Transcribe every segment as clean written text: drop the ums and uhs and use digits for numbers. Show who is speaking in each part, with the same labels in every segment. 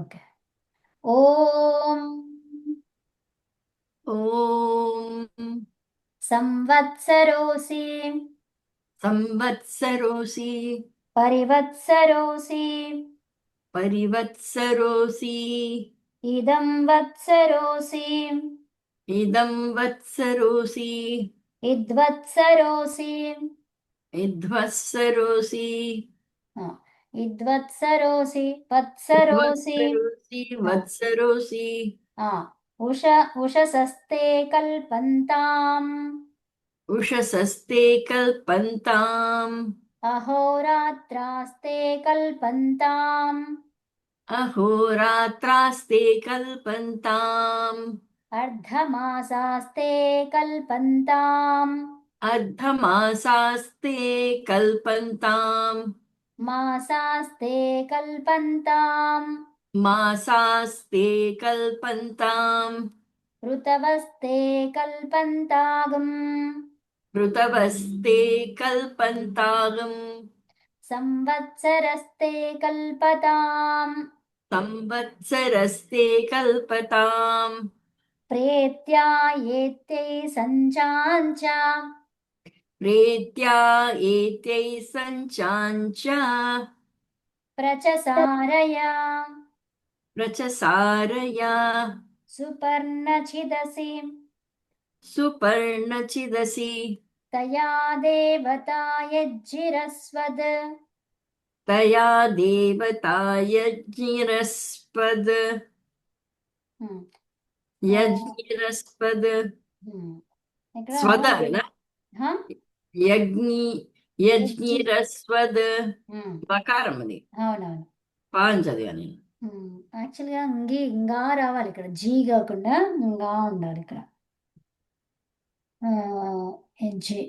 Speaker 1: Okay. ఓం
Speaker 2: ఓం
Speaker 1: సంవత్సరోసి
Speaker 2: సంవత్సరోసి
Speaker 1: పరివత్సరోసి
Speaker 2: పరివత్సరోసి
Speaker 1: ఇదం వత్సరోసి
Speaker 2: ఇదం వత్సరోసి
Speaker 1: ఇద్వత్సరోసి
Speaker 2: ఇద్వత్సరోసి
Speaker 1: ఇద్వత్సరోసి వత్సరోసి
Speaker 2: ఇద్వత్సరోసి వత్సరోసి
Speaker 1: ఉష ఉషసస్తే కల్పంతాం
Speaker 2: ఉషసస్తే కల్పంతాం
Speaker 1: అహోరాత్రాస్తే కల్పంతాం
Speaker 2: అహోరాత్రాస్తే కల్పంతాం
Speaker 1: అర్ధమాసాస్తే కల్పంతాం
Speaker 2: అర్ధమాసాస్తే కల్పంతాం
Speaker 1: మాసాస్తే కల్పంతాం
Speaker 2: మాసాస్తే కల్పంతాం
Speaker 1: ఋతవస్తే కల్పంతాగం
Speaker 2: ఋతవస్తే కల్పంతాగం
Speaker 1: సంవత్సరస్తే కల్పతాం
Speaker 2: సంవత్సరస్తే కల్పతాం
Speaker 1: ప్రేత్యాయేత్యై సంచాంచ
Speaker 2: ప్రేత్యా ఏత్యై సంచాంచ
Speaker 1: ప్రచసారయ
Speaker 2: ప్రచసారయ
Speaker 1: సుపర్ణచిదసి
Speaker 2: సుపర్ణచిదసి
Speaker 1: తయా దేవతా యజ్జిరస్వద్
Speaker 2: తయా దేవతాయజ్ఞిరస్పద్ యజ్ఞిరస్పద్ స్వదన యజ్ఞిరస్వద్ మకారం అది
Speaker 1: అవునవును
Speaker 2: పాంచది అని
Speaker 1: యాక్చువల్గా ఇంకా రావాలి ఇక్కడ జీ కాకుండా ఇంకా ఉండాలి ఇక్కడ యజ్జి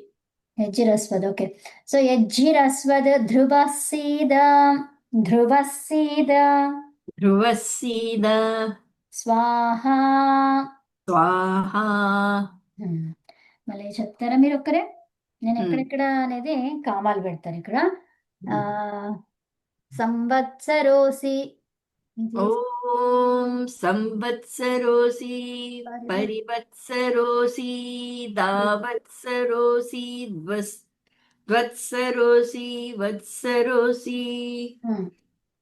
Speaker 1: యజ్జిరస్వద్ ఓకే. సో యజ్జిరస్వద్ ధ్రువసీద ధ్రువసీద
Speaker 2: ధ్రువసీద
Speaker 1: స్వాహ
Speaker 2: స్వాహ.
Speaker 1: మళ్ళీ చెప్తారా మీరు ఒక్కరే? నేను ఎక్కడెక్కడ అనేది కామాలు పెడతాను ఇక్కడ. సంవత్సరోసి
Speaker 2: ఓం సంవత్సరోసి పరివత్సరోసి దావత్సరోసి ద్వత్సరోసి వత్సరోసి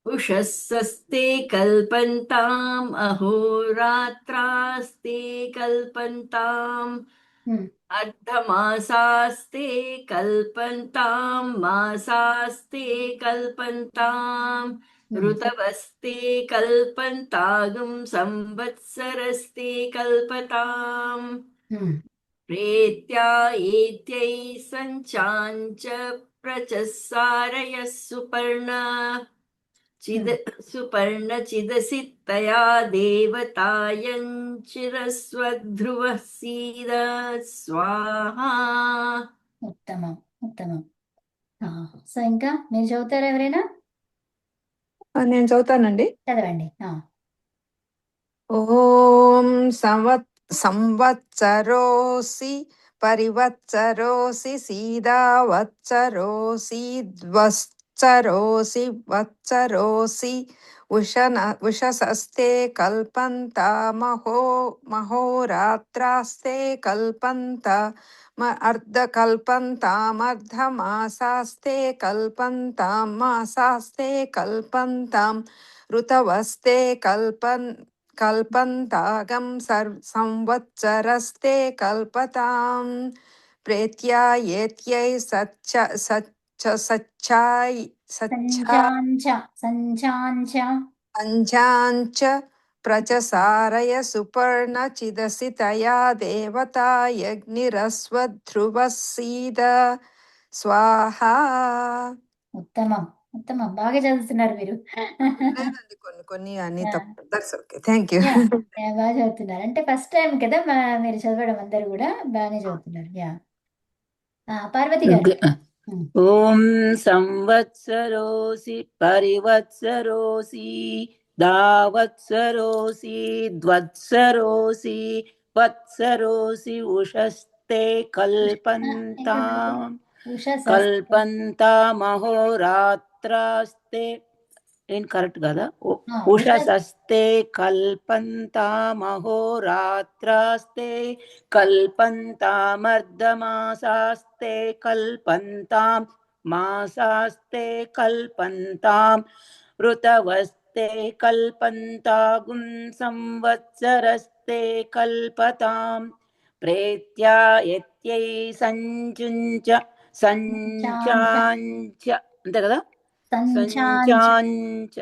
Speaker 2: ఉషస్సస్తే కల్పంతాం అహోరాత్రాస్తే కల్పంతాం అర్ధమాసాస్తే కల్పంతాం మాసాస్తే కల్పంతాం ఋతవస్తే కల్పంతాగం సంవత్సరస్తే కల్పతాం ప్రేత్యా ఏత్యై సంచాంచ ప్రచసారయ సుపర్ణచిదసి తయా దేవతాయంచిరస్వధ్రువసీద స్వాహా.
Speaker 1: ఉత్తమం ఉత్తమం. సో ఇంకా మీరు చదువుతారా ఎవరైనా?
Speaker 3: నేను చదువుతానండి.
Speaker 1: చదవండి.
Speaker 3: ఓం సంవత్సరోసి పరివత్సరోసి సీదావత్సరోసి ద్వత్సరోసి వత్సరోసి ఉషసస్తే మహోరాత్రాస్తే కల్పంత అర్ధకల్పంతామర్ధమాసాస్తే కల్పంతాం మాసాస్తే కల్పంతాం ఋతవస్తే కల్పంతాగం సంవత్సరస్తే కల్పతాం ప్రేత్యాయేత్యై సంచాంచ ప్రచసారయ సుపర్ణచిదసి తయా దేవతాయగ్నిరస్వధ్రువసీద స్వాహా.
Speaker 1: ఉత్తమం ఉత్తమం. బాగా చదువుతున్నారు మీరు.
Speaker 3: కొన్ని అన్ని థ్యాంక్ యూ.
Speaker 1: బాగా చదువుతున్నారు. అంటే ఫస్ట్ టైం కదా మీరు చదవడం, అందరు కూడా బాగానే చదువుతున్నారు. పార్వతి గారు.
Speaker 4: ఓం సంవత్సరోసి పరివత్సరోసి దావత్సరోసి ద్వత్సరోసి వత్సరోసి ఉషస్తే కల్పంతామహోరాత్రాస్తే ఏం కరెక్ట్ కదా
Speaker 1: ఉష
Speaker 4: ఉషసస్తే కల్పంతామహోరాత్రాస్తే కల్పంతామర్ధమాసాస్తే కల్పంతాం మాసాస్తే కల్పంతాం ఋతవస్తే కల్పంతాగుం సంవత్సరస్తే కల్పతాం ప్రేత్యాయత్యై సంచుంచ
Speaker 1: సంచాంచ
Speaker 4: సంచాంచ అంతే కదా
Speaker 1: సంచాంచ
Speaker 4: సంచాంచ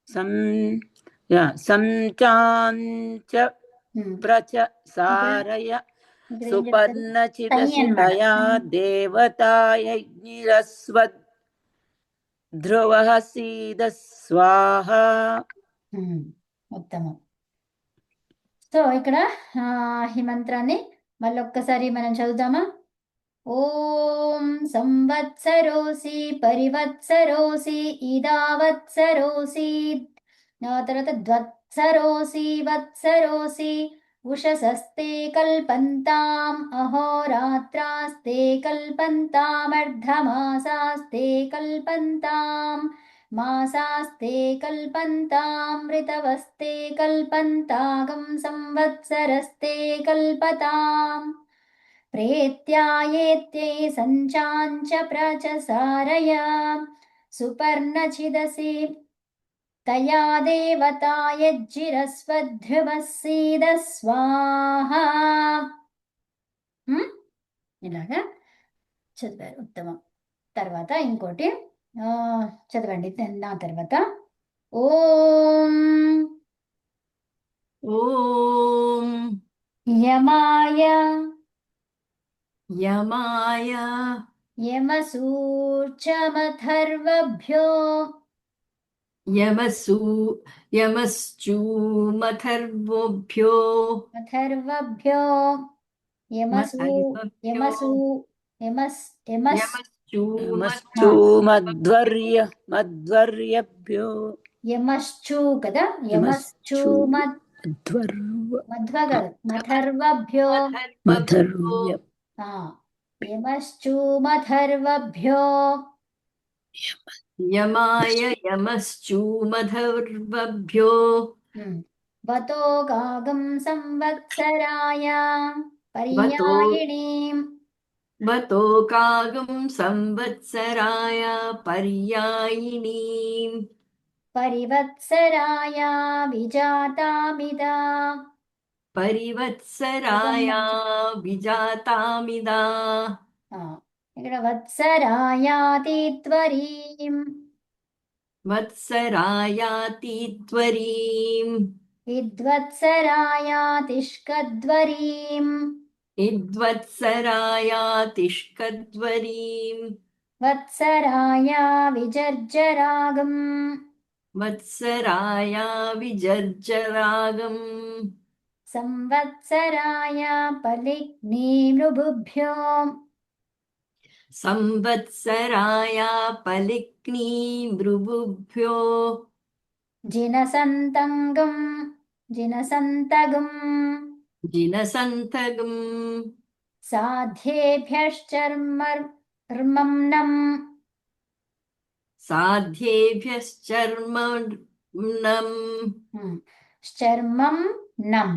Speaker 4: సం యా సంచాంచ ప్రచసారయ
Speaker 1: ఇక్కడ ఏం చెప్తారు? తై అన్నమాట.
Speaker 4: సుపర్ణచితసుతయా దేవతాయజ్ఞిరస్వద్ ధ్రువః సీద స్వాహ.
Speaker 1: ఉత్తమం. సో ఇక్కడ ఈ మంత్రాన్ని మళ్ళీ ఒక్కసారి మనం చదువుతామా? ఓం సంవత్సరోసి పరివత్సరోసి ఇదావత్సరోసి తర్వాత ద్వత్సరోసి వత్సరోసి ఉషసస్తే కల్పంతాం అహోరాత్రాస్తే కల్పంతామర్ధమాసాస్తే కల్పంతాం మాసాస్తే కల్పంతాం ఋతవస్తే కల్పంతాగం సంవత్సరస్తే కల్పతాం ప్రేత్యాయేత్यै సంచాంచ ప్రచసారయ సుపర్ణచిదసి తయా దేవతాయజ్జిరస్వధ్రువः సీద స్వాహ. ఇలాగా చదివారు. ఉత్తమం. తర్వాత ఇంకోటి చదవండి నా తర్వాత. ఓం
Speaker 2: ఓం
Speaker 1: యమాయ
Speaker 2: యమాయ
Speaker 1: యమసూర్చమథర్వభ్యో
Speaker 2: యమశ్చూమథర్వోభ్యో
Speaker 1: అథర్వభ్యో యమసు యమసు యమస్ యమస్
Speaker 4: మధ్వర్యభ్యో
Speaker 1: యమశ్చూ కదా, యమశ్చూ మధ్వ కాదు, మథర్వభ్యో యమశ్చూమథర్వభ్యో
Speaker 2: యమాయ యమశ్చూమథర్వభ్యో
Speaker 1: వతో గాగం సంవత్సరాయ పర్యాయిణీం
Speaker 2: వతో కాగం సంవత్సరాయ పర్యాయిణీం
Speaker 1: పరివత్సరాయ విజాతామిదా
Speaker 2: పరివత్సరాయ విజాతామిదా.
Speaker 1: ఇక్కడ వత్సరాయాతి త్వరీం
Speaker 2: వత్సరాయాతి త్వరీం
Speaker 1: విద్వత్సరాయాతిష్కద్వరీం
Speaker 2: ఇద్వత్సరాయాతిష్కద్వరీం
Speaker 1: వత్సరాయ విజర్జరాగం
Speaker 2: వత్సరాయ విజర్జరాగం
Speaker 1: సంవత్సరాయ పలిగ్నీ మృభుభ్యో
Speaker 2: సంవత్సరాయ పలిక్నీ మృభుభ్యో
Speaker 1: జినసంతంగం జినసంతగం
Speaker 2: జినసంతగం
Speaker 1: సాధ్యేభ్యశ్చర్మర్మం
Speaker 2: సాధ్యేభ్యశ్చర్మణం
Speaker 1: చర్మం నం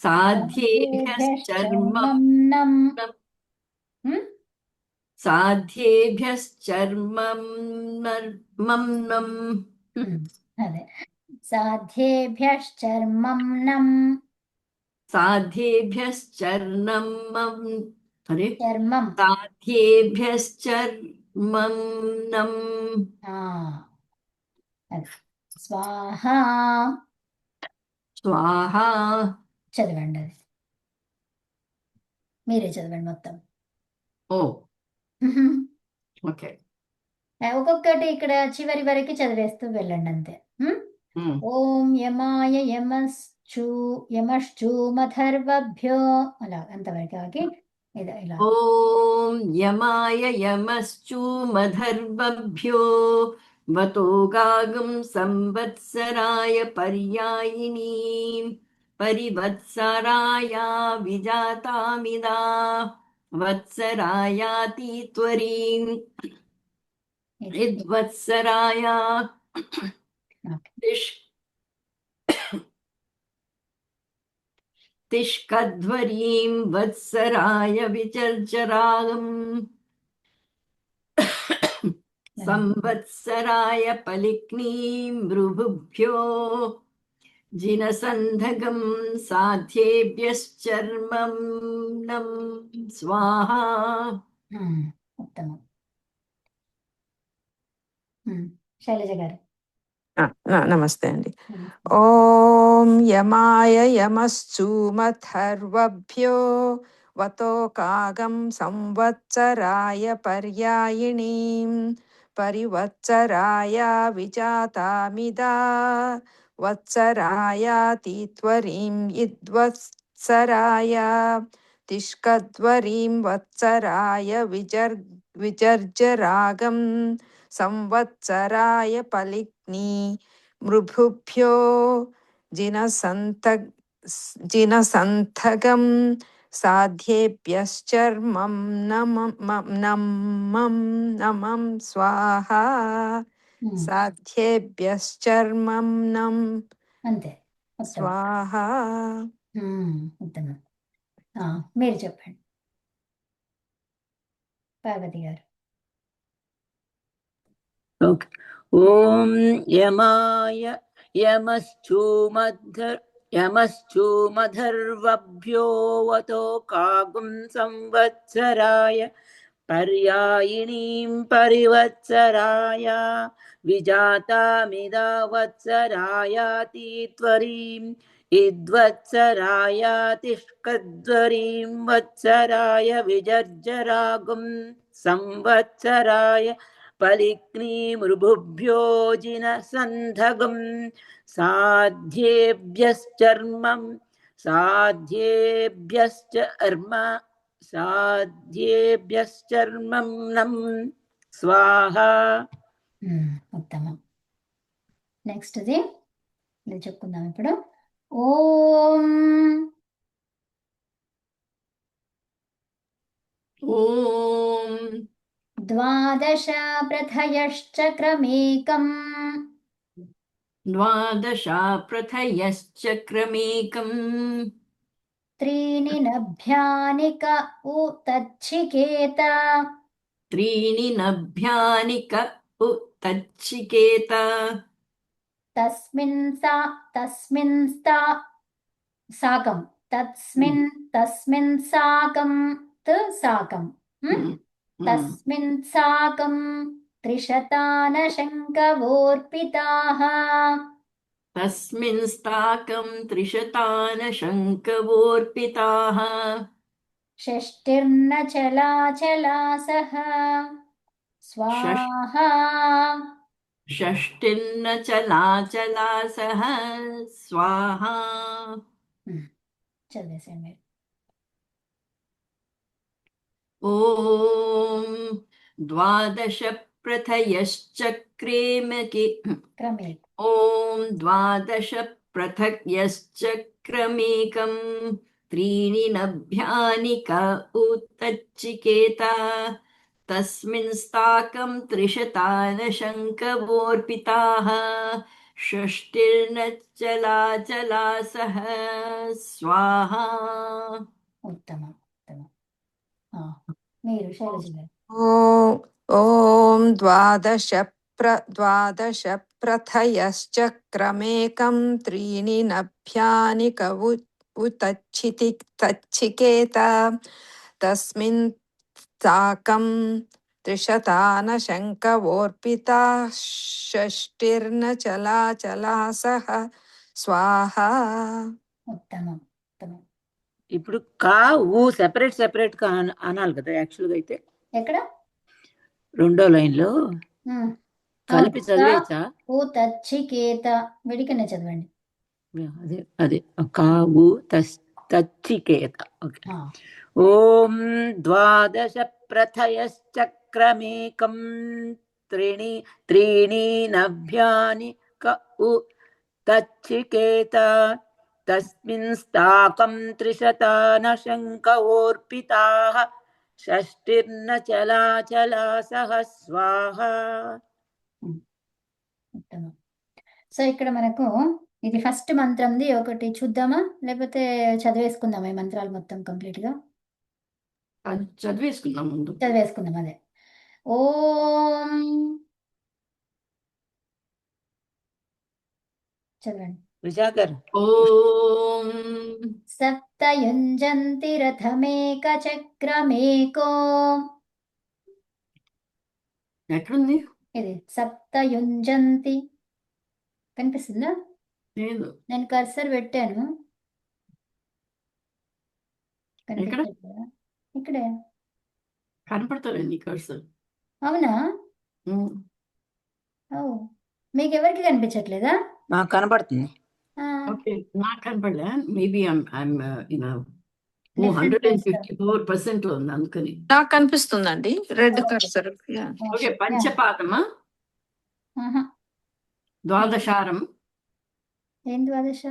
Speaker 2: సాధ్యేభ్యశ్చర్మం సాధ్యేభ్యశ్చర్మం నర్మం
Speaker 1: అదే సాధ్యేభ్యశ్చర్మం నం
Speaker 2: సాధ్యేభ్యశ్చర్మం అరే
Speaker 1: చర్మం
Speaker 2: సాధ్యేభ్యశ్చర్మం నం
Speaker 1: స్వాహ.
Speaker 2: స్వాహ.
Speaker 1: చదవండి, అది మీరే చదవండి మొత్తం.
Speaker 2: ఓ ఓకే.
Speaker 1: ఒక్కొక్కటి ఇక్కడ చివరి వరకు చదివేస్తూ వెళ్ళండి అంతే. ఓం యమాయ యమశ్చూమథర్వభ్యో అలా అంతవరకు ఆగి ఇలా.
Speaker 2: ఓం యమాయ యమశ్చూమథర్వభ్యో వతో గాగం సంవత్సరాయ పర్యాయిణీం పరివత్సరాయ విజాతామిదా వత్సరాయాతి త్వరీం विद्वत्सराय तिष्कध्वरीं वत्सराय विचर्चरागम् संवत्सराय पलिक्नीं मृभुभ्यो जिनसन्धगं साध्येभ्यश्चर्मं नं स्वाहा.
Speaker 1: ఉత్తమం. శైలజ గారు.
Speaker 3: నమస్తే అండి. ఓం యమాయ యమశ్చూమథర్వభ్యో వతోకాగం సంవత్సరాయ పర్యాయిణీం పరివత్సరాయ విజాతామిదా వత్సరాయాతిత్వరీం ఇద్వత్సరాయ తిష్కధ్వరీం వత్సరాయ విజర్జరాగం సంవత్సరాయ పలిక్ని మృభుభ్యో జినసంతగం సాధ్యేభ్యశ్చర్మం నమం స్వాహా. సాధ్యేభ్యశ్చర్మం నం
Speaker 1: అంతే.
Speaker 3: స్వాహా.
Speaker 1: ఉత్తమం. మీరు చెప్పండి పార్వతి గారు.
Speaker 4: ఓకే. ఓం యమాయ యమశ్చూమధర్వభ్యో వతో కాగుం సంవత్సరాయ పర్యాయిణీం పరివత్సరాయ విజాతామిదా వత్సరాయాతిత్వరీం ఇద్వత్సరాయ తిష్కధ్వరీం వత్సరాయ విజర్జరాగం సంవత్సరాయ పలిక్నీ మృభుభ్యో జినసంధగం సాధ్యేభ్యశ్చర్మం నం స్వాహా.
Speaker 1: ఉత్తమం. నెక్స్ట్ ఇది చెప్పుకుందాం ఇప్పుడు. ఓం
Speaker 2: ఓం
Speaker 1: ద్వాదశ ప్రథయశ్చక్రమేకం త్రీణి నభ్యానిక ఉతచ్చికేత తస్మిన్ సాకం త్రిశతానశంకవోర్పితాః షష్టిర్న చలాచలాసః స్వాహా.
Speaker 2: షష్టిర్న చలాచలాసః స్వాహా.
Speaker 1: చదివేసేయండి మీరు.
Speaker 2: ఓం ద్వాదశ ప్రథయశ్చక్రేమకి ఓం ద్వాదశ పృథగ్యశ్చక్రమేకం త్రీణి నభ్యానిక ఉతచ్చికేత తస్మిన్ స్థాకం త్రిశతానశంకవోర్పితాః షష్టిర్న చలాచలాసః స్వాహా.
Speaker 1: ఉత్తమం. మీరు శైలజ గారు.
Speaker 3: ఓం ద్వాదశ ప్రథయశ్చక్రమేకం త్రీణి నభ్యానిక ఉతచ్చికేత తస్మిన్ తాకం త్రిశతానశంకవోర్పితాః షష్టిర్న చలాచలాసః స్వాహా.
Speaker 1: ఉత్తమం.
Speaker 4: ఇప్పుడు కా ఊ సెపరేట్ గా అనాలి కదా యాక్చువల్గా. అయితే
Speaker 1: ఎక్కడ
Speaker 4: రెండో లైన్ లో కలిపి చదివేచ్చా?
Speaker 1: ఉతచ్చికేత విడికనే చదవండి.
Speaker 4: అదే కా ఊ తచ్చికేత. ఓకే. ఓం ద్వాదశ ప్రథయశ్చక్రమేకం త్రీణి నభ్యాని క ఉ తచ్చికేత తస్మిన్ స్థాకం త్రిశతానశంకవోర్పితాః షష్టిర్న చలాచలాసః స్వాహా.
Speaker 1: ఉత్తమం. సో ఇక్కడ మనకు ఇది ఫస్ట్ మంత్రంది ఒకటి చూద్దామా, లేకపోతే చదివేసుకుందామా ఈ మంత్రాలు మొత్తం కంప్లీట్గా?
Speaker 2: అది చదివేసుకుందాం ముందు.
Speaker 1: చదివేసుకుందాం. అదే ఓం చదవండి.
Speaker 4: విశాఖర్
Speaker 2: ఓం
Speaker 1: సప్తయుంజంతి రథమేకచక్రమేకో.
Speaker 2: ఎట్లుంది?
Speaker 1: ఇది సప్తయుంజంతి కనిపిస్తుందా?
Speaker 2: లేదు.
Speaker 1: నేను కర్సర్ పెట్టాను,
Speaker 2: ఎక్కడ?
Speaker 1: కనిపించట్లేదా? ఇక్కడే.
Speaker 2: కనపడతలేదు నీ కర్సర్.
Speaker 1: అవునా? ఓ, మీకు ఎవరికి కనిపించట్లేదా?
Speaker 4: నాకు కనబడుతుంది.
Speaker 1: ఆ,
Speaker 2: ఓకే, నాకు కనపడలే. మేబీ ఐమ్
Speaker 1: different place లో.
Speaker 2: 154% ఉంది అందుకని.
Speaker 3: నాకు కనిపిస్తుందండి red
Speaker 1: Okay.
Speaker 3: Cursor.
Speaker 2: Okay,
Speaker 1: Yeah.
Speaker 2: పంచపాదమా,
Speaker 1: ఆహా.
Speaker 2: ద్వాదశారం,
Speaker 1: ఏం ద్వాదశ?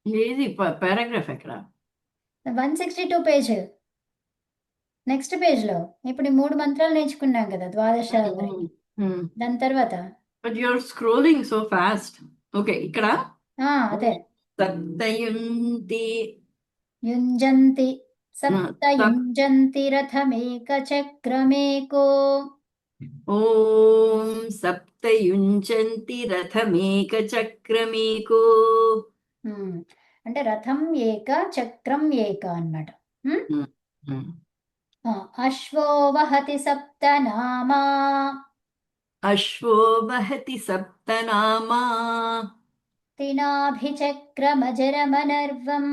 Speaker 2: ఏది పారాగ్రాఫ్ ఎక్కడ?
Speaker 1: 162 పేజ్, నెక్స్ట్ పేజ్ లో. ఇప్పుడు ఈ 3 మంత్రాలు నేర్చుకున్నాం కదా ద్వాదశ వరకు. దాని తర్వాత
Speaker 2: but your scrolling so fast. Okay, ఇక్కడ
Speaker 1: అదే
Speaker 2: సప్తయుంతి
Speaker 1: యుంజంతి సప్తయుంజంతి రథమేకచక్రమేకో.
Speaker 2: ఓం సప్తయుంచంతి రథమేకచక్రమేకో.
Speaker 1: అంటే రథం ఏక చక్రం ఏక అన్నమాట. అశ్వో వహతి సప్తనామా.
Speaker 2: అశ్వో వహతి సప్తనామా.
Speaker 1: త్రినాభిచక్రమజరమనర్వం.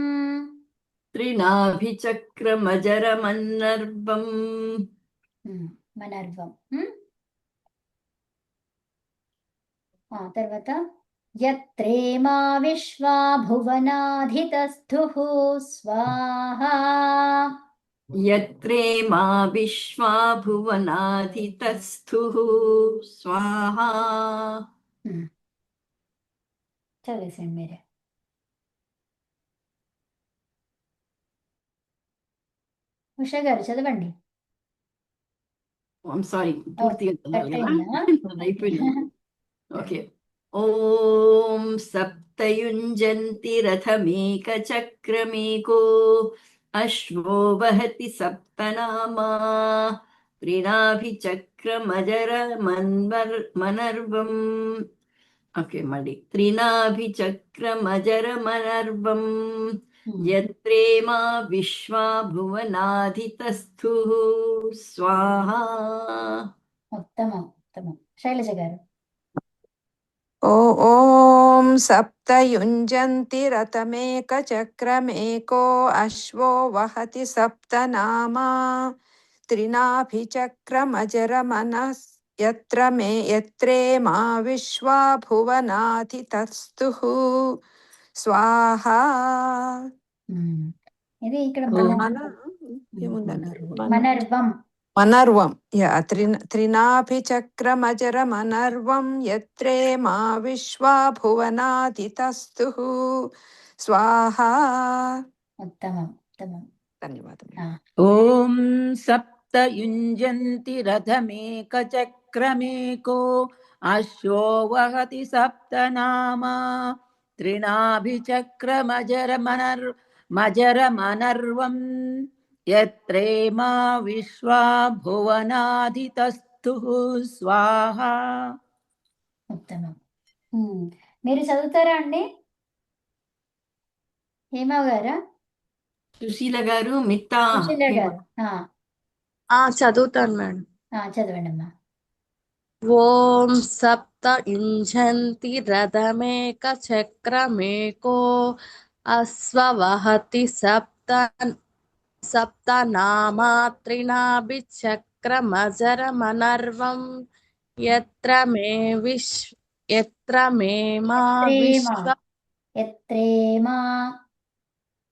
Speaker 2: త్రినాభిచక్రమజరమన్నర్వం.
Speaker 1: మనర్వం. తర్వాత యత్రేమా విశ్వా భువనాధితస్థుః స్వాహా.
Speaker 2: యత్రేమా విశ్వా భువనాధితస్థుః స్వాహా.
Speaker 1: చదివేసండి మీరే. ఉషా గారు చదవండి.
Speaker 2: ఐమ్ సారీ, పూర్తిగా చదవాలి కదా,
Speaker 1: కట్టయిందా?
Speaker 2: అది అయిపోయింది. ఓకే. ఓం సప్తయుంజంతి రథమేకచక్రమేకో. అశ్వో వహతి సప్తనామా. త్రినాభిచక్రమజరమన్వర్మనర్వం. ఓకే, మళ్ళీ త్రినాభిచక్రమజరమనర్వం. యత్రేమా విశ్వా భువనాధితస్థుః స్వాహా.
Speaker 1: ఉత్తమం ఉత్తమం. శైలజ గారు.
Speaker 3: ఓం సప్తయుంజంతి రథమేకచక్రమేకో అశ్వో వహతి సప్తనామా త్రినాభిచక్రమజరమనః యత్రేమా విశ్వా భువనాధితస్థుః స్వాహా.
Speaker 1: ఇది ఇక్కడ
Speaker 3: మనర్వం.
Speaker 1: మనర్వం.
Speaker 3: త్రినాభిచక్రమజరమనర్వం యత్రేమా విశ్వా భువనాధితస్థుః స్వాహా.
Speaker 1: ఉత్తమం ఉత్తమం.
Speaker 3: ధన్యవాదములు.
Speaker 4: ఓం సప్తయుంజంతి రథమేకచక్రమేకో అశ్వో వహతి సప్తనామా త్రినాభిచక్రమజరమనర్వం యత్రేమా విశ్వా భువనాధితస్థుః స్వాహా.
Speaker 1: ఉత్తమం. మీరు చదువుతారా అండి? హేమావ్ గారా?
Speaker 2: సుశీల గారు, మిత్తా
Speaker 1: సుశీల గారు.
Speaker 5: చదువుతాను మేడం.
Speaker 1: చదవండి అమ్మా.
Speaker 5: ఓం సప్తయుంజంతి రథమేకచక్రమేకో అశ్వవహతి సప్తనామా త్రినాభిచక్రమజరమనర్వం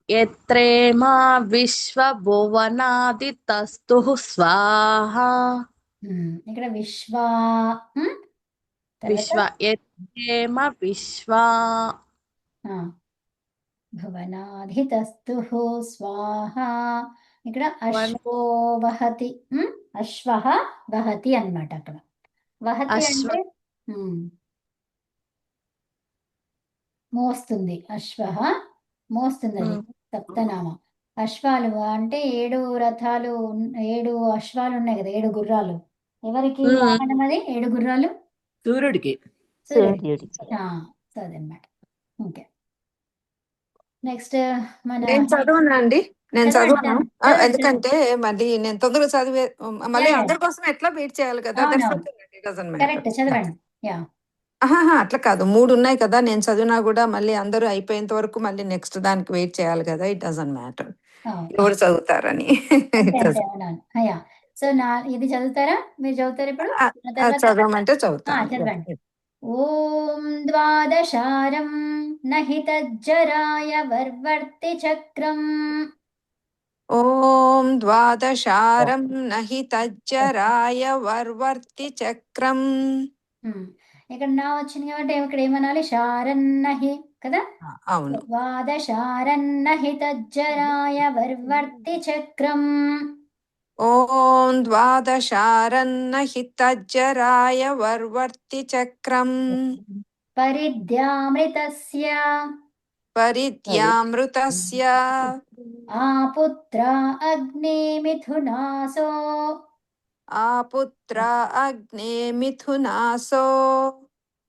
Speaker 5: యత్రేమా విశ్వభువనాధితస్థుః స్వాహా.
Speaker 1: ఇక్కడ విశ్వా
Speaker 5: యత్రేమ విశ్వా
Speaker 1: భువనాధితస్థుః స్వాహా. ఇక్కడ అశ్వో వహతి, అశ్వః వహతి అన్నమాట. అక్కడ వహతి
Speaker 5: అశ్వ
Speaker 1: అంటే మోస్తుంది. అశ్వః మోస్తుంది, అది సప్తనామ. అశ్వాలు అంటే 7 రథాలు 7 అశ్వాలు ఉన్నాయి కదా, 7 గుర్రాలు. ఎవరికి వాహనం అది 7 గుర్రాలు?
Speaker 4: సూర్యుడికి.
Speaker 1: సూర్యుడికి. సో అదనమాట. ఓకే, నెక్స్ట్ మన
Speaker 3: నేను చదవనా అండి? నేను
Speaker 1: చదవండి,
Speaker 3: చదవను.
Speaker 1: చదవండి.
Speaker 3: ఎందుకంటే మళ్ళీ నేను తొందరగా చదివే మళ్ళీ
Speaker 1: యా, యా.
Speaker 3: అందరి కోసం ఎట్లా వెయిట్ చేయాలి కదా.
Speaker 1: అవునవును, కరెక్ట్, చదవండి. యా,
Speaker 3: అట్లా కాదు, 3 ఉన్నాయి కదా, నేను చదివినా కూడా మళ్ళీ అందరూ అయిపోయేంత వరకు మళ్ళీ నెక్స్ట్ దానికి వెయిట్ చేయాలి కదా. ఇట్ డజంట్ మ్యాటర్ ఎవరు చదువుతారని.
Speaker 1: అంతే అంతే, అవునవును. యా, సో ఇది చదువుతారా? మీరు చదువుతారు ఇప్పుడు? ఆ తర్వాత
Speaker 3: చదవమంటే చదువుతాను.
Speaker 1: చదవండి. ఓం ద్వాదశారం నహి తజ్జరాయ వర్వర్తి చక్రం.
Speaker 3: ఓం ద్వాదశారం నహి తజ్జరాయ వర్వర్తి చక్రం.
Speaker 1: ఇక్కడ నా వచ్చింది కాబట్టి ఇక్కడ ఏమనాలి? శారన్నహి కదా.
Speaker 3: అవును.
Speaker 1: ద్వాదశారన్నహి తజ్జరాయ వర్వర్తి చక్రం.
Speaker 3: ఓం ద్వాదశారన్నహి తజ్జరాయ వర్వర్తి చక్రం.
Speaker 1: పరిద్యామృతస్య
Speaker 3: పరిద్యామృతస్య
Speaker 1: ఆపుత్ర అగ్నే మిథునాసో.
Speaker 3: ఆపుత్ర అగ్నే మిథునాసో.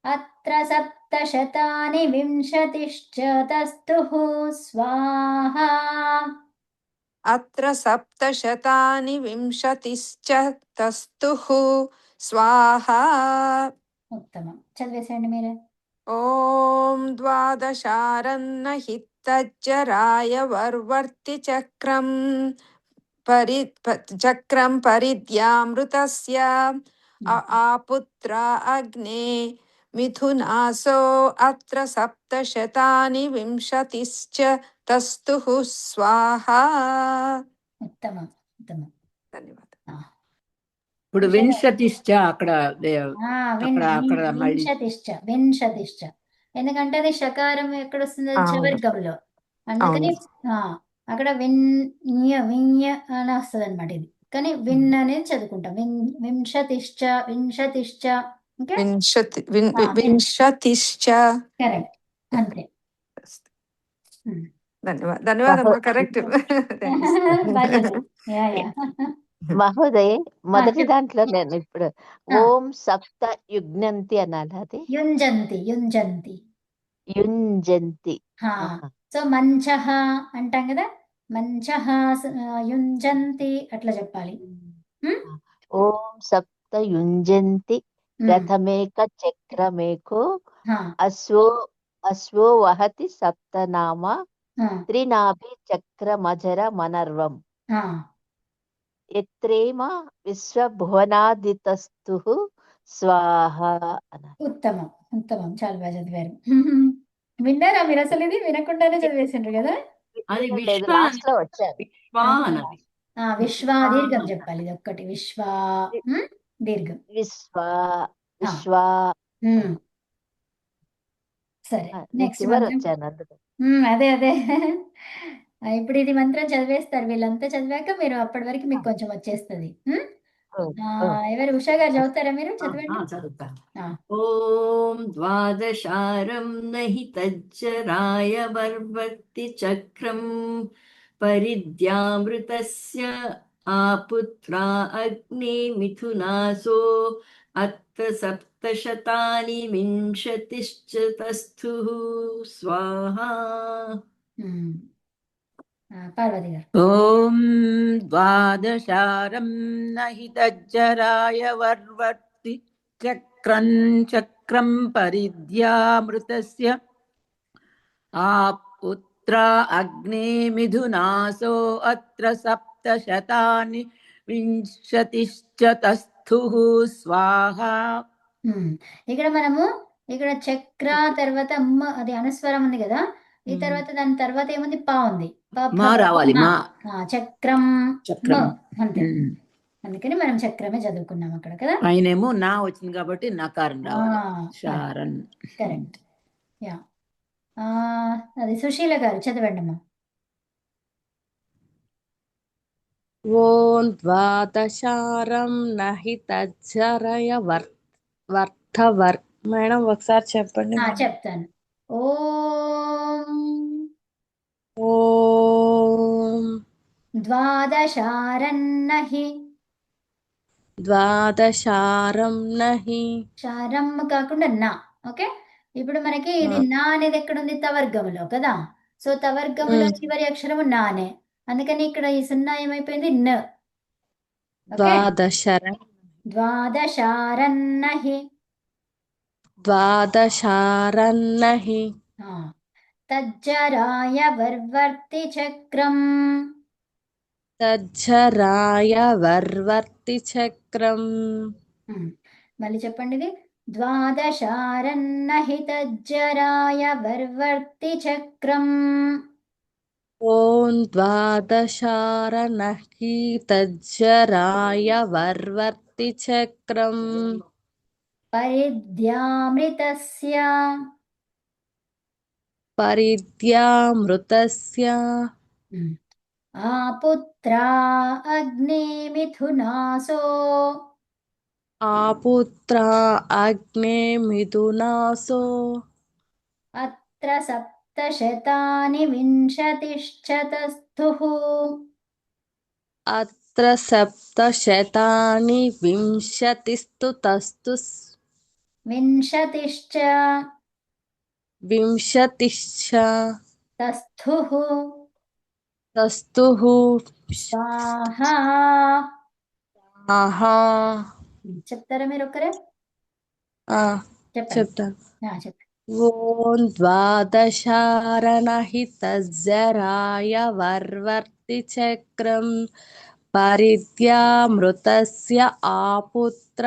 Speaker 1: అత్ర సప్తశతాని వింశతిశ్చ తస్తుః స్వాహా.
Speaker 3: అత్ర సప్తశతాని వింశతిశ్చ తస్తుః స్వాహా.
Speaker 1: ఉత్తమం, చదివేసేయండి మీరే.
Speaker 3: ఓం ద్వాదశారన్నహి తజ్జరాయ వర్వర్తి చక్రం. చక్రం పరిద్యామృతస్య ఆపుత్ర అగ్నే మిథునాసో. అత్ర సప్తశతాని వింశతిశ్చ తస్తుః స్వాహా.
Speaker 1: ఉత్తమం, ఉత్తమం.
Speaker 3: ధన్యవాదాలు.
Speaker 4: ఇప్పుడు వింశతిశ్చ అక్కడ అక్కడ మళ్ళీ
Speaker 1: వింశతిశ్చ, వింశతిశ్చ, ఎందుకంటే అది షకారం ఎక్కడ వస్తుంది? అది చవర్గంలో. అందుకని అక్కడ విన్య విన్య అని వస్తుంది అనమాట. ఇది కానీ విన్ అనేది చదువుకుంటాం. వింశతిశ్చ, వింశతిశ్చ. ఓకే,
Speaker 3: వింశతిశ్చ.
Speaker 1: కరెక్ట్, అంతే.
Speaker 3: ధన్యవాదమ్మా, కరెక్ట్.
Speaker 1: Yeah, yeah.
Speaker 5: మహోదయ్, మొదటి
Speaker 1: చెప్పు.
Speaker 5: దాంట్లో నేను ఇప్పుడు ఓం సప్త యుగ్నంతి అనాలి. అది
Speaker 1: యుంజంతి, యుంజంతి.
Speaker 5: యుంజంతి.
Speaker 1: సో మంచః అంటాం కదా, మంచః యుంజంతి అట్లా చెప్పాలి.
Speaker 5: ఓం సప్త యుంజంతి రథమేక చక్రమేకో అశ్వో వహతి సప్తనామ త్రినాభి చక్రమజర మనర్వం ఎత్రేమ విశ్వభువనాదితస్తుః స్వాహ అనాలి.
Speaker 1: ఉత్తమం, ఉత్తమం, చాలా బాగా చదివారు. విన్నారా మీరు? అసలు ఇది వినకుండానే చదివేసిండ్రు కదా.
Speaker 4: అది
Speaker 5: లాస్ట్ లో వచ్చారు.
Speaker 1: విశ్వా దీర్ఘం చెప్పాలి. ఇది ఒక్కటి విశ్వా దీర్ఘం.
Speaker 5: విశ్వా
Speaker 1: సరే, నెక్స్ట్
Speaker 5: చివరి
Speaker 1: మంత్రం.
Speaker 5: వచ్చాను అందుకు.
Speaker 1: అదే అదే. ఇప్పుడు ఇది మంత్రం చదివేస్తారు. వీళ్ళంతా చదివాక మీరు అప్పటి వరకు మీకు కొంచెం వచ్చేస్తుంది. ఎవరు? ఉషా గారు చదువుతారా? మీరు చదవండి.
Speaker 4: చదువుతా. ఓం ద్వాదశారం నహి తజ్జరాయ వర్వర్తి చక్రం పరిద్యామృతస్య ఆపుత్ర అగ్నే మిథునాసో. అత్ర సప్తశతాని వింశతిశ్చ తస్థుః స్వాహా.
Speaker 1: పార్వతి గారు.
Speaker 4: ఓం ద్వాదశారం నహి తజ్జరాయ వర్వర్తి చక్రం పరిద్యామృతస్య ఆపుత్ర అగ్నే మిథునాసో. అత్ర సప్తశతాని వింశతిశ్చ తస్థుః స్వాహా.
Speaker 1: ఇక్కడ మనము చక్ర తర్వాత అది అనుస్వరం ఉంది కదా. ఈ తర్వాత దాని తర్వాత ఏముంది? పా ఉంది.
Speaker 4: మా రావాలి. మా
Speaker 1: చక్రం
Speaker 4: చక్రం
Speaker 1: అంతే. అందుకని మనం చక్రమే చదువుకున్నాం అక్కడ కదా.
Speaker 4: ఆయనేమో నా వచ్చింది కాబట్టి నకారం రావాలి. శారన్.
Speaker 1: కరెక్ట్. యా, అది సుశీల గారు చదవండి అమ్మా.
Speaker 6: ఓం ద్వాదశారం నహి తజ్జరయ వర్ధవర్. మేడం ఒకసారి చెప్పండి మేడం.
Speaker 1: చెప్తాను. ఓం
Speaker 6: ఓం
Speaker 1: ద్వాదశారన్నహి.
Speaker 6: ద్వాదశారం నహి.
Speaker 1: శారం కాకుండా నా. ఓకే, ఇప్పుడు మనకి ఇది నా అనేది ఎక్కడుంది? తవర్గములో కదా. సో తవర్గములో చివరి అక్షరము నానే, అందుకని ఇక్కడ ఈ సున్నా ఏమైపోయింది? న. ఓకే, ద్వాదశారన్నహి.
Speaker 6: ద్వాదశారన్నహి.
Speaker 1: తజ్జరాయ వర్వర్తి చక్రం.
Speaker 6: తజ్జరాయ వర్వర్తి చక్రం.
Speaker 1: మళ్ళీ చెప్పండి ఇది. ద్వాదశారన్నహి తజ్జరాయ వర్వర్తి చక్రం.
Speaker 6: ఓం ద్వాదశారన్నహి తజ్జరాయ వర్వర్తి చక్రం.
Speaker 1: పరిద్యామృతస్య.
Speaker 6: పరిద్యామృతస్య.
Speaker 1: ఆపుత్రా అగ్నే మిథునాసో.
Speaker 6: ఆపుత్రా అగ్నే మిథునాసో.
Speaker 1: అత్ర సప్తశతాని వింశతిశ్చతస్థుః.
Speaker 6: అత్ర సప్తశతాని వింశతిస్తు తస్తు.
Speaker 1: వింశతిశ్చ
Speaker 6: వింశతిశ్చ
Speaker 1: తస్థుః.
Speaker 6: తస్తుః.
Speaker 1: స్వాహా.
Speaker 6: ఆహా.
Speaker 1: చెప్తారా మీరు ఒక్కరే? చెప్పండి.
Speaker 6: చెప్తాను.
Speaker 1: చెప్పండి.
Speaker 6: ఓం ద్వాదశారణహి తజ్జరాయ వర్వర్తి చక్రం. పరిద్యామృతస్య ఆపుత్ర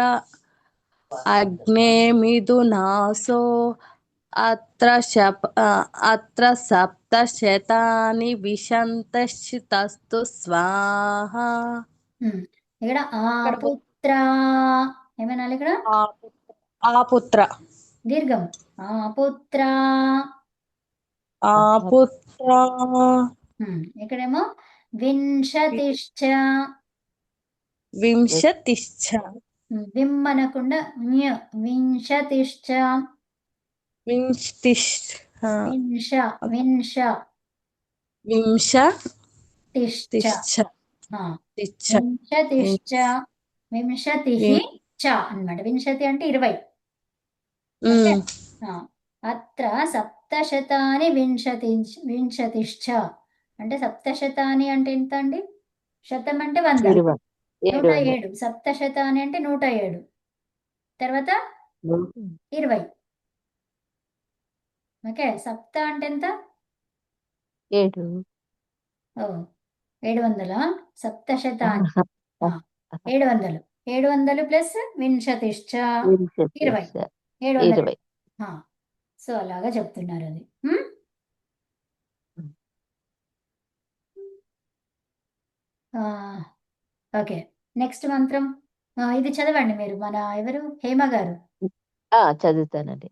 Speaker 6: అగ్నే మిథునాసో. అత్ర సప్తశతాని విశంతస్తు స్వాహా.
Speaker 1: ఇక్కడ ఆపుత్ర ఏమనాలి? ఇక్కడ
Speaker 6: ఆపుత్ర.
Speaker 1: దీర్ఘం. ఆపుత్ర.
Speaker 6: ఆపుత్ర.
Speaker 1: ఇక్కడేమో వింశతిశ్చ.
Speaker 6: వింశతిశ్చ.
Speaker 1: విమ్మనకుండా వింశతిశ్చ.
Speaker 6: వింశతిశ్చ.
Speaker 1: వింశ వింశ
Speaker 6: వింశతిశ్చ.
Speaker 1: వింశతిశ్చ. వింశతిః చ అన్నమాట. వింశతి అంటే 20. ఓకే. అత్ర సప్తశతాని వింశతిశ్చ అంటే సప్తశతాని అంటే ఎంత అండి? శతం అంటే 100. 107. సప్తశతాని అంటే 107. తర్వాత 20. ఓకే, సప్త అంటే ఎంత? 700. సప్తశతాని 700. 700 ప్లస్ వింశతిశ్చ 20. 700. సో అలాగా చెప్తున్నారు అది. ఓకే, నెక్స్ట్ మంత్రం ఇది చదవండి మీరు. మన ఎవరు? హేమ గారు.
Speaker 5: చదువుతానండి.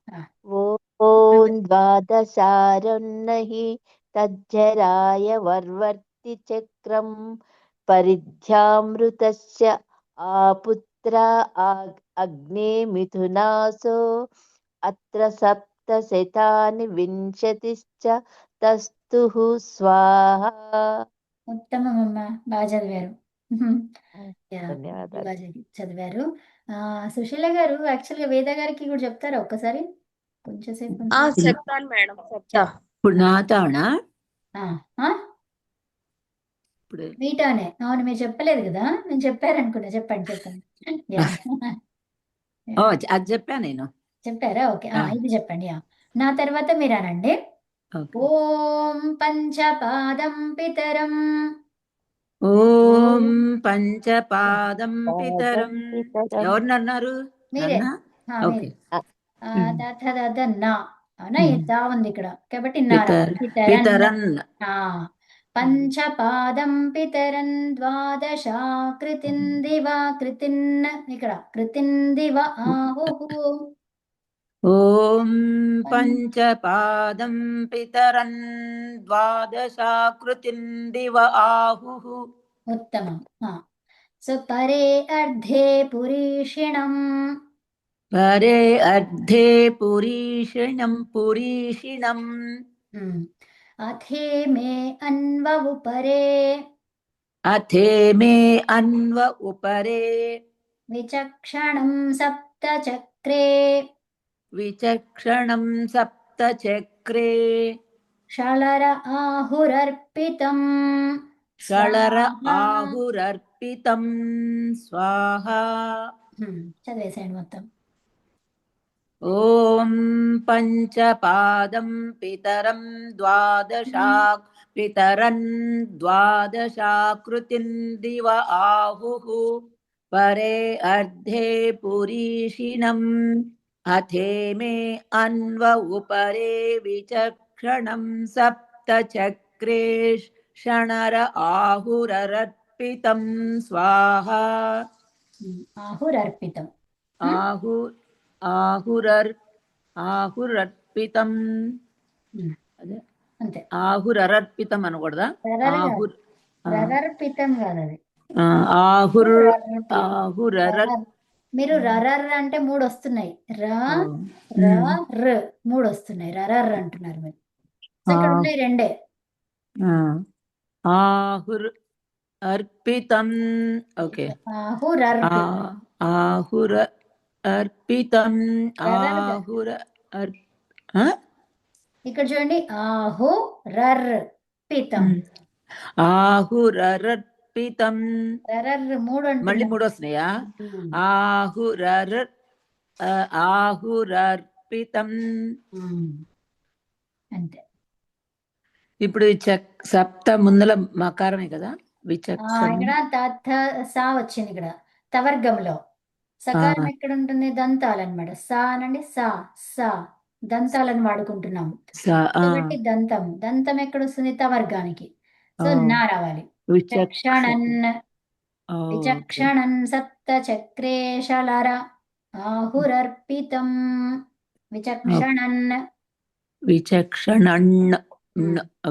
Speaker 5: ఓం ద్వాదశారన్నహి తజ్జరాయ వర్వర్తి చక్రం. పరిధ్యామృతస్య ఆపుత్ర అగ్నే మిథునాసో. అత్ర సప్తశతాని వింశతిశ్చ తస్తుః స్వాహా.
Speaker 1: ఉత్తమం అమ్మ, బాగా చదివారు.
Speaker 5: ధన్యవాదాలు.
Speaker 1: బాగా చదివారు. సుశీల గారు యాక్చువల్గా వేద గారికి కూడా చెప్తారా ఒక్కసారి? కొంచెం సేపు
Speaker 6: చెప్తాను మేడం. చెప్తా.
Speaker 4: ఇప్పుడు నా తానా? ఇప్పుడు
Speaker 1: మీటానే. అవును, మీరు చెప్పలేదు కదా, నేను చెప్పారనుకున్నా. చెప్పండి చెప్పండి.
Speaker 4: అది చెప్పా నేను.
Speaker 1: చెప్పారా? ఓకే, ఇది చెప్పండి. నా తర్వాత మీరు అనండి. ఓం పంచపాదం పితరం.
Speaker 4: ఓం పంచపాదం పితరం. ఎవరినన్నారు?
Speaker 1: మీరే.
Speaker 4: ఓకే.
Speaker 1: అవునా, దా ఉంది ఇక్కడ కాబట్టి
Speaker 4: పితరన్.
Speaker 1: పంచపాదం పితరన్ ద్వాదశాకృతిం దివా కృతిన్. ఇక్కడ కృతిన్ దివ ఆహుః.
Speaker 4: ఓం పంచపాదం పితరన్ ద్వాదశాకృతిం దివ ఆహుః.
Speaker 1: उत्तमम् సో పరే అర్ధే పురీషిణం
Speaker 4: పరే అర్ధే పురీషిణం
Speaker 1: అథే మే అన్వ ఉపరే
Speaker 4: అథే మే అన్వ ఉపరే
Speaker 1: విచక్షణం సప్తచక్రే
Speaker 4: విచక్షణం సప్తచక్రే
Speaker 1: షళర ఆహురర్పితం
Speaker 4: షళర
Speaker 1: స్వాహా.
Speaker 4: ఆహురర్పితం స్వాహా.
Speaker 1: చదివేసేయండి మొత్తం.
Speaker 4: ఓం పంచపాదం పితరం ద్వాదశాకృతిం దివ ఆహుః పరే అర్ధే పురీషిణం అథే మే అన్వ ఉపరే విచక్షణం సప్తచక్రే షణర ఆహురర్పితం స్వాహా.
Speaker 1: ఆహురర్పితం
Speaker 4: ఆహురర్పితం అదే
Speaker 1: అంతే.
Speaker 4: ఆహురర్పితం అనకూడదా?
Speaker 1: రరర్పితం కాదు అది.
Speaker 4: ఆహురర్
Speaker 1: మీరు రరర్ అంటే 3 వస్తున్నాయి. ర ర ర్ 3 వస్తున్నాయి. రరర్ అంటున్నారు మీరు. సో ఇక్కడ ఉన్నాయి 2.
Speaker 4: ఆహుర్ అర్పితం. ఓకే. ఆహుర అర్పితం. ఆహుర
Speaker 1: ఇక్కడ చూడండి. ఆహు రర్ పితం.
Speaker 4: ఆహురర్పితం.
Speaker 1: రరర్ 3
Speaker 4: మళ్ళీ
Speaker 1: అంటున్నారు.
Speaker 4: 3 వస్తున్నాయా? ఆహురర్పితం.
Speaker 1: అంతే.
Speaker 4: ఇప్పుడు సప్త ముందల మకారమే కదా? విచక్షణ
Speaker 1: ఇక్కడ సా వచ్చింది. ఇక్కడ తవర్గంలో సకారం ఎక్కడ ఉంటుంది? దంతాలు అన్నమాట. సా అనండి. సా సా దంతాలను వాడుకుంటున్నాము కాబట్టి దంతం ఎక్కడ వస్తుంది? తవర్గానికి. సో నా రావాలి. విచక్షణన్ సప్తచక్రే షళర ఆహురర్పితం
Speaker 4: విచక్షణన్.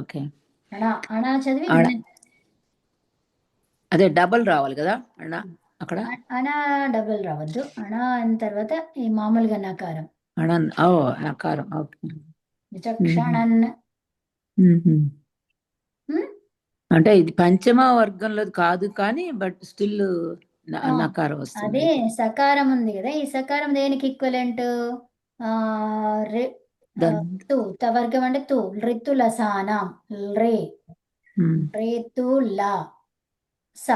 Speaker 4: ఓకే.
Speaker 1: అణా చదివి
Speaker 4: అదే డబుల్ రావాలి కదా అణ అక్కడ.
Speaker 1: అణా డబుల్ రావద్దు. అణా అయిన తర్వాత ఈ మామూలుగా నకారం.
Speaker 4: నకారం. ఓకే.
Speaker 1: విచక్షణన్.
Speaker 4: అంటే ఇది పంచమ వర్గంలో కాదు కానీ బట్ స్టిల్ నకారం వస్తుంది.
Speaker 1: అదే సకారం ఉంది కదా. ఈ సకారం దేనికి ఈక్వలెంట్? తు తవర్గం అంటే తు. రితులసానం రే రేతుల స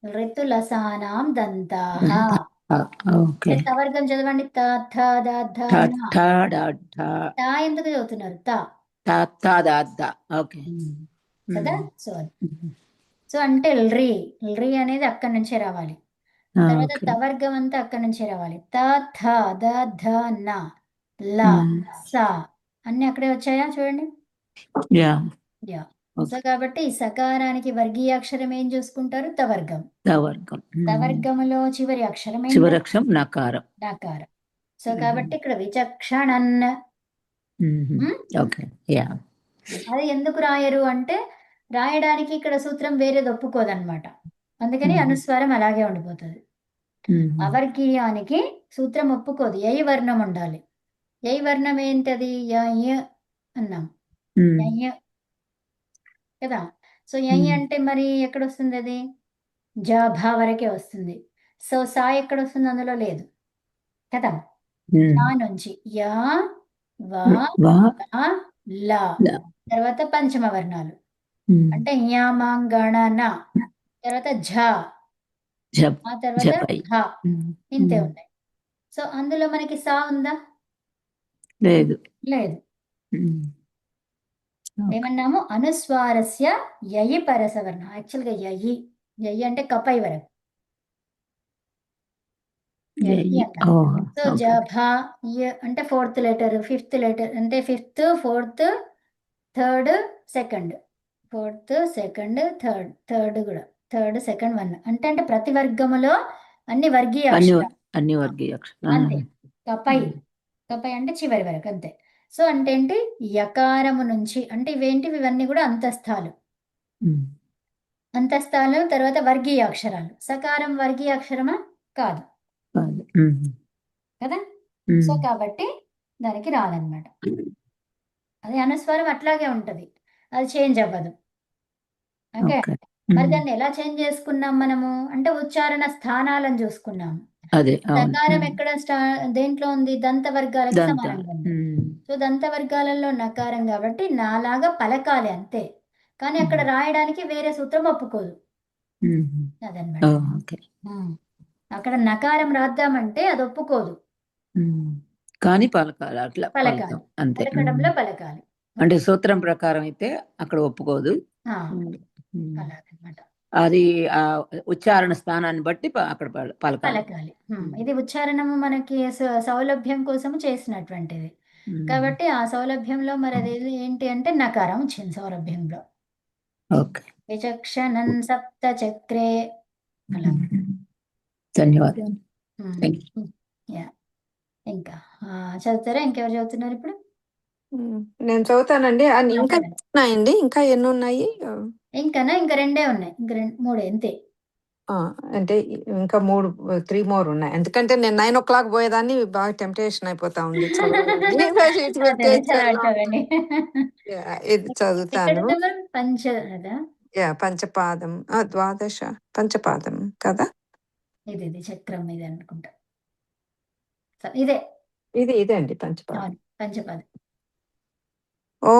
Speaker 1: రితులసానాం దంతాః. తవర్గం చదవండి. త ఎందుకు చదువుతున్నారు?
Speaker 4: ఓకే
Speaker 1: కదా. సో అంటే ల్రీ అనేది అక్కడి నుంచే రావాలి. తర్వాత తవర్గం అంతా అక్కడి నుంచే రావాలి. త థ ద ధ న ల స అన్ని అక్కడే వచ్చాయా చూడండి. సో కాబట్టి ఈ సకారానికి వర్గీయ అక్షరం ఏం చూసుకుంటారు? తవర్గం. తవర్గములో చివరి అక్షరం
Speaker 4: నకారం.
Speaker 1: సో కాబట్టి ఇక్కడ విచక్షణన్. అది ఎందుకు రాయరు అంటే రాయడానికి ఇక్కడ సూత్రం వేరేది ఒప్పుకోదన్నమాట. అందుకని అనుస్వారం అలాగే ఉండిపోతుంది. అవర్గీయానికి సూత్రం ఒప్పుకోదు. యై వర్ణం ఉండాలి. యై వర్ణం ఏంటది? అన్నాం కదా. సో యై అంటే మరి ఎక్కడ వస్తుంది? అది జభా వరకే వస్తుంది. సో సా ఎక్కడ వస్తుంది? అందులో లేదు కదా. యా నుంచి యా వా ల తర్వాత పంచమ వర్ణాలు అంటే జ్ఞామాంగణ తర్వాత ఝ ఆ తర్వాత ఘ ఇంతే ఉన్నాయి. సో అందులో మనకి సా ఉందా? లేదు. ఏమన్నాము? అనుస్వారస్య యయి పరసవర్ణ. యాక్చువల్గా యయి అంటే కపై వరకు. సో జభ అంటే 4th లెటర్ 5th లెటర్ అంటే 5th 4th 3rd 2nd 4th 2nd 3rd కూడా 3rd 2nd 1 అంటే ప్రతి వర్గములో అన్ని వర్గీయ అక్షరాలు అంతే. కపై అంటే చివరి వరకు అంతే. సో అంటే ఏంటి? యకారము నుంచి అంటే ఇవేంటివి? ఇవన్నీ కూడా అంతస్థాలు. అంతస్తాలు తర్వాత వర్గీయ అక్షరాలు. సకారం వర్గీయ అక్షరమా? కాదు
Speaker 4: కాదు.
Speaker 1: కదా. సో కాబట్టి దానికి రాదనమాట. అది అనుస్వారం అట్లాగే ఉంటది, అది చేంజ్ అవ్వదు. ఓకే.
Speaker 4: ఓకే.
Speaker 1: మరి దాన్ని ఎలా చేంజ్ చేసుకున్నాం మనము అంటే ఉచ్చారణ స్థానాలను చూసుకున్నాము.
Speaker 4: అదే అవును.
Speaker 1: సకారం ఎక్కడ దేంట్లో ఉంది? దంత వర్గాలకి
Speaker 4: దంత
Speaker 1: సమానంగా ఉంది. సో దంత వర్గాలలో నకారం కాబట్టి నాలాగా పలకాలి అంతే, కానీ అక్కడ రాయడానికి వేరే సూత్రం ఒప్పుకోదు. అదనమాట.
Speaker 4: ఓకే.
Speaker 1: అక్కడ నకారం రాద్దామంటే అది ఒప్పుకోదు,
Speaker 4: కానీ పలకాలి, అట్లా
Speaker 1: పలకాలి,
Speaker 4: పలుకుతాం అంతే.
Speaker 1: పలకడంలో పలకాలి.
Speaker 4: అంటే సూత్రం ప్రకారం అయితే అక్కడ ఒప్పుకోదు.
Speaker 1: అలాగనమాట.
Speaker 4: అది ఆ ఉచ్చారణ స్థానాన్ని బట్టి అక్కడ పలకాలి.
Speaker 1: పలకాలి. ఇది ఉచ్చారణము మనకి సౌలభ్యం కోసం చేసినటువంటిది కాబట్టి ఆ సౌలభ్యంలో మరి అది ఏంటి అంటే నకారం వచ్చింది సౌలభ్యంలో.
Speaker 4: ఓకే.
Speaker 1: విచక్షణం సప్త చక్రే అలా.
Speaker 4: ధన్యవాదాలు.
Speaker 1: యా. ఇంకా చదువుతారా? ఇంకెవరు చదువుతున్నారు ఇప్పుడు?
Speaker 3: నేను చదువుతానండి. ఇంకా
Speaker 1: సరే.
Speaker 3: ఉన్నాయండి, ఇంకా ఎన్ని ఉన్నాయి?
Speaker 1: ఇంకనా? ఇంకా రెండే ఉన్నాయి, ఇంకా మూడే అంతే.
Speaker 3: అంటే ఇంకా 3 మోర్ ఉన్నాయి. ఎందుకంటే నేను 9 o'clock పోయేదాన్ని, బాగా టెంప్టేషన్ అయిపోతా ఉంది చదవడానికి.
Speaker 1: చదవండి.
Speaker 3: ఇది చదువుతాను.
Speaker 1: పంచదా
Speaker 3: పంచపాదం, ద్వాదశ పంచపాదం కదా.
Speaker 1: ఇది చక్రం ఇది అనుకుంటా. ఇదే
Speaker 3: ఇదే అండి పంచపాదం.
Speaker 1: పంచపాదం.
Speaker 3: ఓ